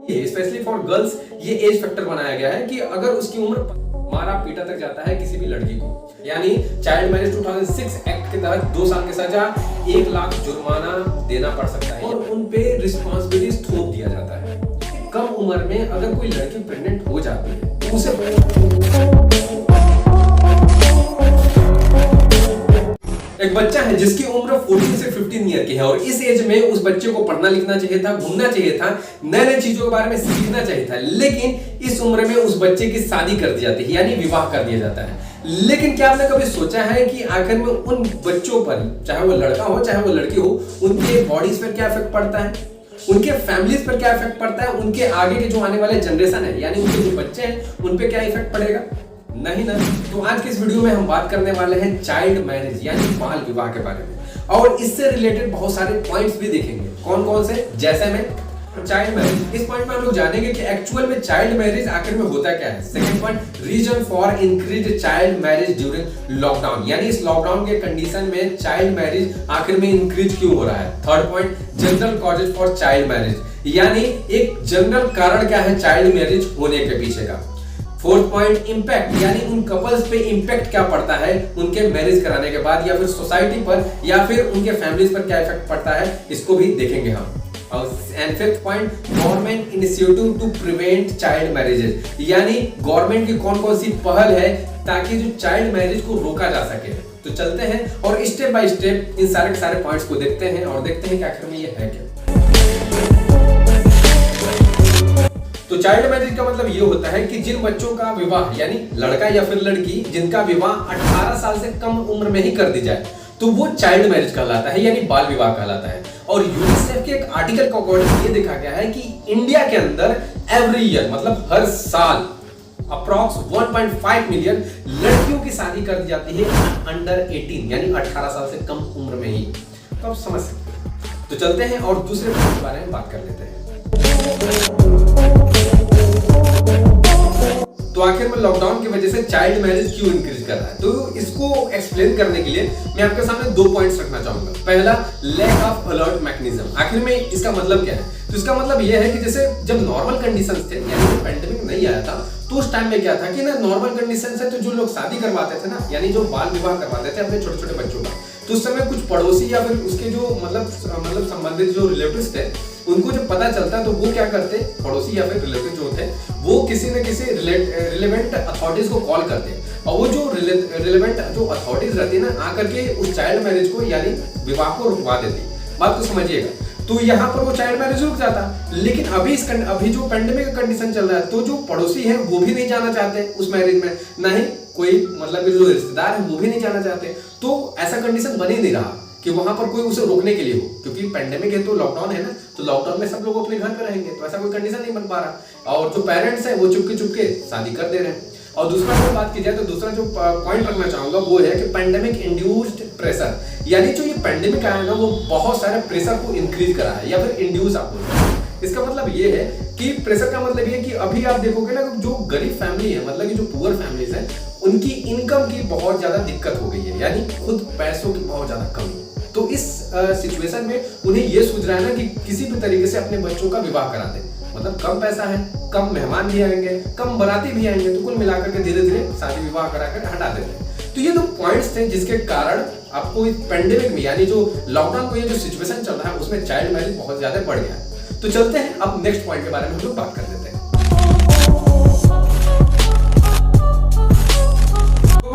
ये specially for girls ये age factor बनाया गया है कि अगर उसकी उम्र मारा पीटा तक जाता है किसी भी लड़की को, यानी चाइल्ड मैरिज 2006 एक्ट के तहत 2 साल की सजा 1 लाख जुर्माना देना पड़ सकता है और उन पे रिस्पॉन्सिबिलिटीज थोप दिया जाता है। कम उम्र में अगर कोई लड़की प्रेग्नेंट हो जाती है तो उसे एक बच्चा है जिसकी उम्र 14 से 15 ईयर की है और इस एज में उस बच्चे को पढ़ना लिखना चाहिए था, घूमना चाहिए था, नए नए चीजों के बारे में सीखना चाहिए था, लेकिन इस उम्र में उस बच्चे की शादी कर दी जाती है, यानी विवाह कर दिया जाता है। लेकिन क्या आपने कभी सोचा है कि आखिर में उन बच्चों पर, चाहे वो लड़का हो चाहे वो लड़की हो, उनके बॉडीज पर क्या इफेक्ट पड़ता है, उनके फैमिलीज पर क्या इफेक्ट पड़ता है, उनके आगे के जो आने वाले जनरेशन है यानी उनके जो बच्चे हैं उन पे क्या इफेक्ट पड़ेगा? नहीं ना। तो आज की इस वीडियो में हम बात करने वाले हैं चाइल्ड मैरिज यानी बाल विवाह के बारे में और इससे रिलेटेड बहुत सारे पॉइंट्स भी देखेंगे। कौन कौन से? जैसे में चाइल्ड मैरिज, इस पॉइंट में हम लोग जानेंगे कि एक्चुअल में चाइल्ड मैरिज आखिर में होता क्या है। Second point, reason for increased child marriage during lockdown, यानी इस लॉकडाउन के कंडीशन में चाइल्ड मैरिज आखिर में इंक्रीज क्यों हो रहा है। Third point, general causes for child marriage, यानी एक जनरल कारण क्या है चाइल्ड मैरिज होने के पीछे का। फोर्थ पॉइंट, इंपैक्ट, यानी उन कपल्स पे इंपैक्ट क्या पड़ता है उनके मैरिज कराने के बाद, या फिर सोसाइटी पर या फिर उनके फैमिलीज पर क्या इफेक्ट पड़ता है, इसको भी देखेंगे हम। And fifth point, government initiative to prevent child marriages, यानी गवर्नमेंट की कौन कौन सी पहल है ताकि जो चाइल्ड मैरिज को रोका जा सके। तो चलते हैं और स्टेप बाय स्टेप इन सारे के सारे पॉइंट्स को देखते हैं और देखते हैं कि आखिर में ये है क्या। तो चाइल्ड मैरिज का मतलब ये होता है कि जिन बच्चों का विवाह, यानी लड़का या फिर लड़की जिनका विवाह 18 साल से कम उम्र में ही कर दी जाए तो वो चाइल्ड मैरिज कहलाता है, यानी बाल विवाह कहलाता है। और यूनिसेफ के एक आर्टिकल के अकॉर्डिंग ये देखा गया है कि इंडिया के अंदर एवरी ईयर, मतलब हर साल अप्रॉक्स 1.5 मिलियन लड़कियों की शादी कर दी जाती है अंडर 18, यानी 18 साल से कम उम्र में ही। तो आप समझ सकते हैं। तो चलते हैं और दूसरे पॉइंट के बारे में बात कर लेते हैं। तो आखिर में लॉकडाउन की वजह से चाइल्ड मैरिज क्यों इंक्रीज कर रहा है, तो इसको एक्सप्लेन करने के लिए मैं आपके सामने 2 पॉइंट्स रखना चाहूंगा। पहला, लैक ऑफ अलर्ट मैकेनिज्म। आखिर में इसका मतलब क्या है? तो इसका मतलब यह है कि जैसे जब नॉर्मल कंडीशंस थे, यानी पेंडेमिक नहीं आया था, तो उस टाइम में क्या था कि ना नॉर्मल कंडीशन से तो जो लोग शादी करवाते थे ना, यानी जो बाल विवाह करवाते थे अपने छोटे छोटे बच्चों का, तो उस समय कुछ पड़ोसी या फिर उसके जो मतलब संबंधित जो रिलेटिव्स थे उनको जब पता चलता तो वो क्या करते, पड़ोसी या फिर रिलेटिव जो थे वो किसी न किसी रिलेवेंट अथॉरिटीज को कॉल करते और वो जो रिलेवेंट जो अथॉरिटीज रहती है ना आकर के उस चाइल्ड मैरिज को यानी विवाह को रुकवा देती। बात को समझिएगा। तो यहाँ पर वो चाइल्ड मैरिज रुक जाता। लेकिन अभी जो पेंडेमिक का कंडीशन चल रहा है तो जो पड़ोसी हैं वो भी नहीं जाना चाहते उस मैरिज में, ना ही कोई मतलब जो रिश्तेदार है वो भी नहीं जाना चाहते। तो ऐसा कंडीशन बन ही नहीं रहा कि वहां पर कोई उसे रोकने के लिए हो, क्योंकि पेंडेमिक है तो लॉकडाउन है ना, तो लॉकडाउन में सब लोग अपने घर पे रहेंगे, तो ऐसा कोई कंडीशन नहीं बन पा रहा। और जो पेरेंट्स हैं वो चुपके शादी कर दे रहे हैं। और दूसरा अगर बात की जाए तो दूसरा जो पॉइंट रखना चाहूंगा वो है कि पेंडेमिक इंड्यूस्ड प्रेशर, यानी जो ये पेंडेमिक आया ना वो बहुत सारे प्रेशर को इंक्रीज करा है या फिर इंड्यूस आप बोलते हैं। इसका मतलब ये है कि प्रेशर का मतलब ये कि अभी आप देखोगे ना जो गरीब फैमिली है, मतलब कि जो पुअर फैमिलीज है, उनकी इनकम की बहुत ज्यादा दिक्कत हो गई है, यानी खुद पैसों की बहुत ज्यादा कमी। तो इस सिचुएशन में उन्हें ये सूझ रहा है ना कि किसी भी तरीके से अपने बच्चों का विवाह करा दें, मतलब कम पैसा है, कम मेहमान भी आएंगे, कम बाराती भी आएंगे, तो कुल मिलाकर के धीरे धीरे शादी विवाह करा कर हटा देते हैं। तो ये 2 पॉइंट्स थे जिसके कारण आपको इस पेंडेमिक में यानी जो लॉकडाउन को ये जो सिचुएशन चल रहा है उसमें चाइल्ड मैरिज बहुत ज्यादा बढ़ गया है। तो चलते हैं अब नेक्स्ट पॉइंट के बारे में हम लोग बात कर लेते हैं।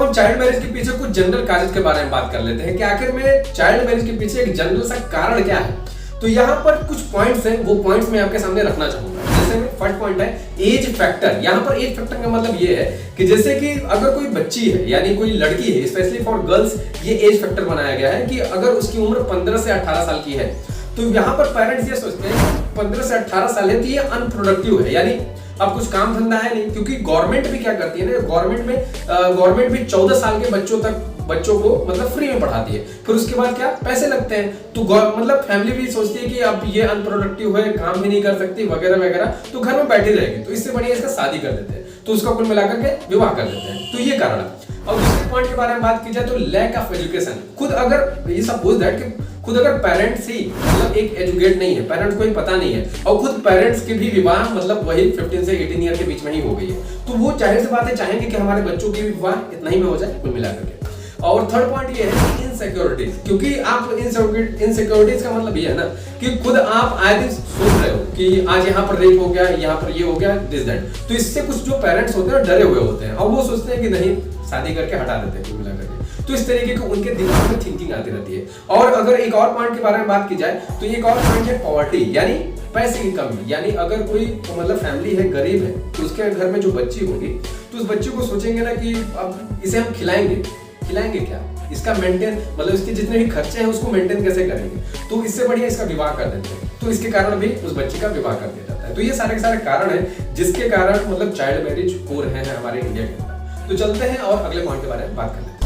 हम चाइल्ड मैरिज के पीछे कुछ जनरल काजेज के बारे में बात कर लेते हैं कि आखिर में चाइल्ड मैरिज के पीछे एक जनरल सा कारण क्या है। तो यहाँ पर कुछ पॉइंट्स हैं, वो पॉइंट्स मैं आपके सामने रखना चाहूंगा। जैसे में फर्स्ट पॉइंट है एज फैक्टर। यहाँ पर एज फैक्टर का मतलब ये है कि जैसे कि अगर कोई बच्ची है यानी कोई लड़की है, स्पेशली फॉर गर्ल्स ये एज फैक्टर बनाया गया है कि अगर उसकी उम्र 15 से 18 साल की है तो यहाँ पर पेरेंट्स ये सोचते हैं 15 से 18 साल है तो ये अनप्रोडक्टिव है, यानी अब कुछ काम धंधा है नहीं, क्योंकि गवर्नमेंट भी क्या करती है ना, गवर्नमेंट भी 14 साल के बच्चों को मतलब फ्री में पढ़ाती है, फिर उसके बाद क्या पैसे लगते हैं, तो मतलब फैमिली भी सोचती है कि अब ये अनप्रोडक्टिव है, काम भी नहीं कर सकती वगैरह वगैरह, तो घर में बैठी रहेगी, तो इससे बढ़िया इसका शादी कर देते हैं, तो उसका कुल मिलाकर के विवाह कर देते हैं। तो ये कारण है। और दूसरे पॉइंट के बारे में बात की जाए तो लैक ऑफ एजुकेशन। खुद अगर ये सपोज दैट कि खुद अगर पेरेंट्स ही मतलब एक एजुकेट नहीं है, पेरेंट्स को ही पता नहीं है, और खुद पेरेंट्स के भी विवाह मतलब वही 15 से 18 ईयर के बीच में ही हो गई है, तो वो जाहिर सी बात है चाहेंगे कि हमारे बच्चों की विवाह इतना ही में हो जाए कुल मिलाकर के। और थर्ड पॉइंट ये है कि इनसिक्योरिटीज, क्योंकि आप इनसिक्योरिटीज का मतलब ये है ना कि खुद आप आए दिन सोच रहे हो कि आज यहाँ पर रेप हो गया, यहाँ पर ये हो गया, दिस दैट, तो इससे कुछ जो पेरेंट्स होते हैं डरे हुए होते हैं और वो सोचते हैं कि नहीं शादी करके हटा देते हैं कुल मिलाकर के। तो इस तरीके की उनके दिमाग में थिंकिंग आती रहती है। और अगर एक और पॉइंट के बारे में बात की जाए तो एक और पॉइंट है पॉवर्टी, यानी पैसे की कमी। यानी अगर कोई मतलब फैमिली है, गरीब है, तो उसके घर में जो बच्ची होगी तो उस बच्ची को सोचेंगे ना कि अब इसे हम खिलाएंगे क्या, इसका मेंटेन मतलब इसके जितने भी खर्चे हैं उसको मेंटेन कैसे करेंगे, तो इससे बढ़िया इसका विवाह कर देते हैं। तो इसके कारण भी उस बच्ची का विवाह कर दिया जाता है। तो ये सारे के सारे कारण हैं जिसके कारण मतलब चाइल्ड मैरिज हो रहे हैं हमारे इंडिया के अंदर। तो चलते हैं और अगले पॉइंट के बारे में बात कर लेते हैं।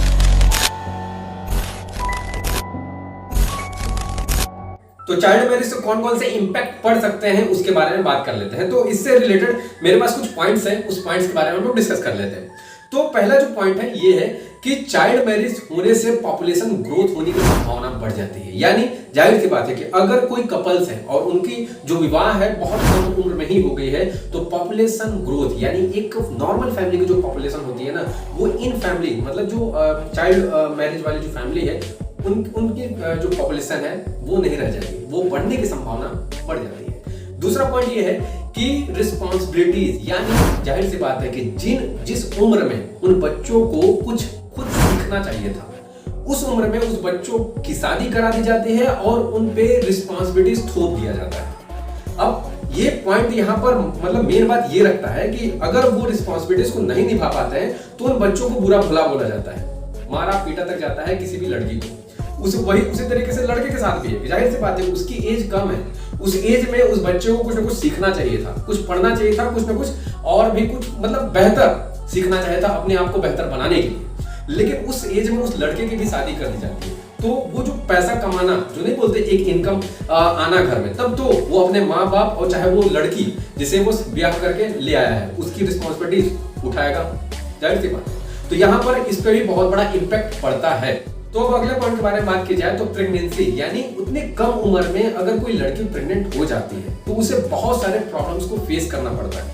तो चाइल्ड मैरिज से कौन कौन से इंपैक्ट पड़ सकते हैं उसके बारे में बात कर लेते हैं। तो इससे रिलेटेड मेरे पास कुछ पॉइंट्स हैं, उस पॉइंट्स के बारे में हम लोग डिस्कस कर लेते हैं। तो पहला जो पॉइंट है ये है कि चाइल्ड मैरिज होने से पॉपुलेशन ग्रोथ होने की संभावना बढ़ जाती है। यानी जाहिर सी बात है कि अगर कोई कपल्स हैं और उनकी जो विवाह है बहुत कम उम्र में ही हो गई है, तो पॉपुलेशन ग्रोथ यानी एक नॉर्मल फैमिली की जो पॉपुलेशन होती है ना, वो इन फैमिली मतलब जो चाइल्ड मैरिज वाली जो फैमिली है उनकी जो पॉपुलेशन है वो नहीं रह जाएगी, वो बढ़ने की संभावना बढ़ जाती है। दूसरा पॉइंट ये है कि रिस्पॉन्सिबिलिटीज, यानी जाहिर सी बात है कि जिस उम्र में उन बच्चों को कुछ खुद सीखना चाहिए था, उस उम्र में उस बच्चों की शादी करा दी जाती है और उन पे रिस्पॉन्सिबिलिटीज थोप दिया जाता है। अब ये पॉइंट यहाँ पर मतलब मेन बात ये रखता है कि अगर वो रिस्पॉन्सिबिलिटीज को नहीं निभा पाते हैं तो उन बच्चों को बुरा भला बोला जाता है, मारा पीटा तक जाता है किसी भी लड़की को। उसी तरीके से लड़के के साथ भी है, जाहिर सी बात है उसकी एज कम है, उस एज में उस बच्चे को कुछ ना कुछ सीखना चाहिए था, कुछ पढ़ना चाहिए था, कुछ ना कुछ और भी कुछ मतलब बेहतर सीखना चाहिए था अपने आप को बेहतर बनाने के लिए। लेकिन उस एज में उस लड़के की भी शादी कर दी जाती है, तो वो जो पैसा कमाना जो नहीं बोलते एक इनकम आना घर में, तब तो वो अपने माँ बाप और चाहे वो लड़की जिसे वो ब्याह करके ले आया है उसकी रिस्पॉन्सिबिलिटी उठाएगा, जाहिर सी बात है। तो यहाँ पर इस पर भी बहुत बड़ा इम्पैक्ट पड़ता है। तो अब अगले पॉइंट के बारे में बात की जाए तो प्रेगनेंसी, यानी उतने कम उम्र में अगर कोई लड़की प्रेग्नेंट हो जाती है तो उसे बहुत सारे प्रॉब्लम्स को फेस करना पड़ता है,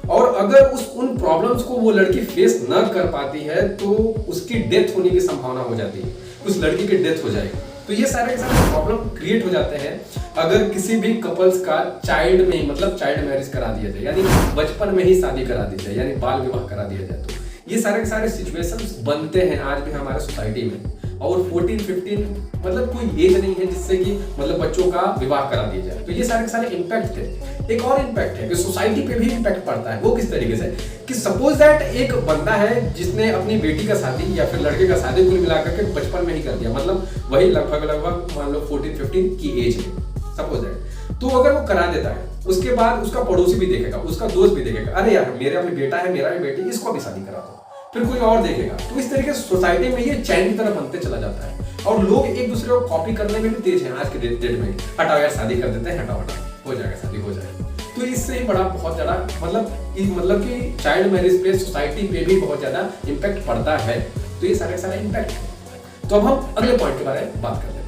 और अगर उन प्रॉब्लम्स को वो लड़की फेस न कर पाती है तो उसकी डेथ होने की संभावना हो जाती है, उस लड़की की डेथ हो जाएगी। तो ये सारे प्रॉब्लम क्रिएट हो जाते हैं अगर किसी भी कपल्स का चाइल्ड में मतलब चाइल्ड मैरिज करा दिया जाए, यानी बचपन में ही शादी करा दी जाए, यानी बाल विवाह करा दिया जाए। तो ये सारे सिचुएशंस बनते हैं आज भी हमारे सोसाइटी में, और 14-15 मतलब कोई एज नहीं है जिससे कि मतलब बच्चों का विवाह करा दिया जाए। तो ये सारे इम्पैक्ट थे। एक और इम्पैक्ट है कि सोसाइटी पे भी इम्पैक्ट पड़ता है। वो किस तरीके से कि सपोज दैट एक बंदा है जिसने अपनी बेटी का शादी या फिर लड़के का शादी कुल मिलाकर के बचपन में ही कर दिया, मतलब वही लगभग मान लो 14-15 की एज में सपोज दैट। तो अगर वो करा देता है उसके बाद उसका पड़ोसी भी देखेगा, उसका दोस्त भी देखेगा, अरे यार मेरा भी बेटा है, मेरा भी बेटी, इसको भी शादी करा दो, फिर कोई और देखेगा। तो इस तरीके से सोसाइटी में ये चैन की तरह बनते चला जाता है, और लोग एक दूसरे को कॉपी करने में भी तेज हैं आज के डेट में। हटाओ यार शादी कर देते हैं, हटाओ हो जाएगा शादी हो जाएगा। तो इससे ही बड़ा बहुत ज्यादा मतलब कि चाइल्ड मैरिज पे सोसाइटी पे भी बहुत ज्यादा इम्पैक्ट पड़ता है। तो ये सारे इम्पैक्ट है। तो अब हम अगले पॉइंट के बारे में बात कर लेते हैं।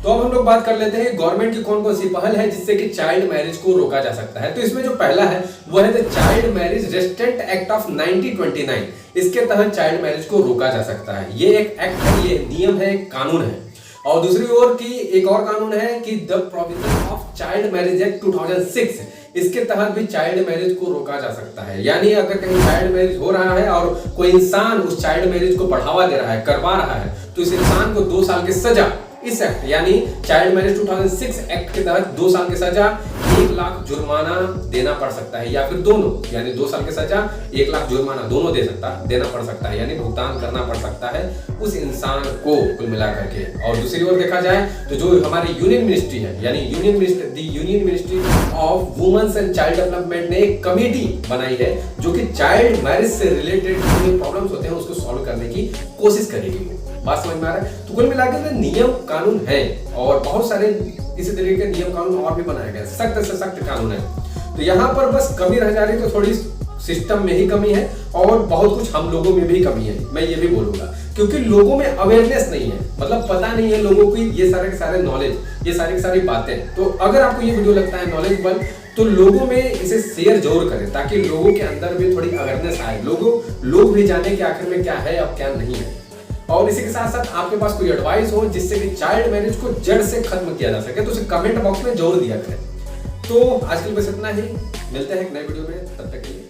तो अब हम लोग बात कर लेते हैं गवर्नमेंट की कौन कौन सी पहल है जिससे कि चाइल्ड मैरिज को रोका जा सकता है। तो इसमें जो पहला है वो है the child marriage restaurant act of 1929। इसके तहत चाइल्ड मैरिज को रोका जा सकता है। ये एक एक्ट है, ये नियम है, कानून है। और दूसरी ओर की एक और कानून है कि the provision of child marriage act 2006। इसके तहत भी चाइल्ड मैरिज को रोका जा सकता है। यानी अगर कहीं चाइल्ड मैरिज हो रहा है और कोई इंसान उस चाइल्ड मैरिज को बढ़ावा दे रहा है, करवा रहा है, तो इस इंसान को 2 साल की सजा इस एक्ट यानी चाइल्ड मैरिज 2006 एक्ट के तहत 2 साल की सजा, 1 लाख जुर्माना देना पड़ सकता है, या फिर दोनों, यानी 2 साल की सजा 1 लाख जुर्माना दोनों देना पड़ सकता है, यानी भुगतान करना पड़ सकता है उस इंसान को कुल मिलाकर के। और दूसरी ओर देखा जाए तो जो हमारी यूनियन मिनिस्ट्री है, यानी union ministry of women's and child development ने एक कमेटी बनाई है जो कि चाइल्ड मैरिज से रिलेटेड जो प्रॉब्लम्स होते हैं उसको सॉल्व करने की कोशिश करेगी। बात समझ में आ रहा है? तो कुल मिलाकर नियम कानून है और बहुत सारे इसी तरीके के नियम कानून और भी बनाए गए, सख्त से सख्त कानून है। तो यहाँ पर बस कमी रह जा रही तो थोड़ी सिस्टम में ही कमी है और बहुत कुछ हम लोगों में भी कमी है, मैं ये भी बोलूंगा, क्योंकि लोगों में अवेयरनेस नहीं है, मतलब पता नहीं है लोगों को ये सारे के सारे नॉलेज, ये सारी की सारी बातें। तो अगर आपको ये वीडियो लगता है नॉलेजेबल तो लोगों में इसे शेयर जरूर करें ताकि लोगों के अंदर भी थोड़ी अवेयरनेस आए, लोग भी जाने कि आखिर में क्या है और क्या नहीं है। और इसी के साथ साथ आपके पास कोई एडवाइस हो जिससे कि चाइल्ड मैरिज को जड़ से खत्म किया जा सके तो उसे कमेंट बॉक्स में जरूर दिया करें। तो आज के लिए बस इतना ही, मिलते हैं एक नए वीडियो में, तब तक के लिए।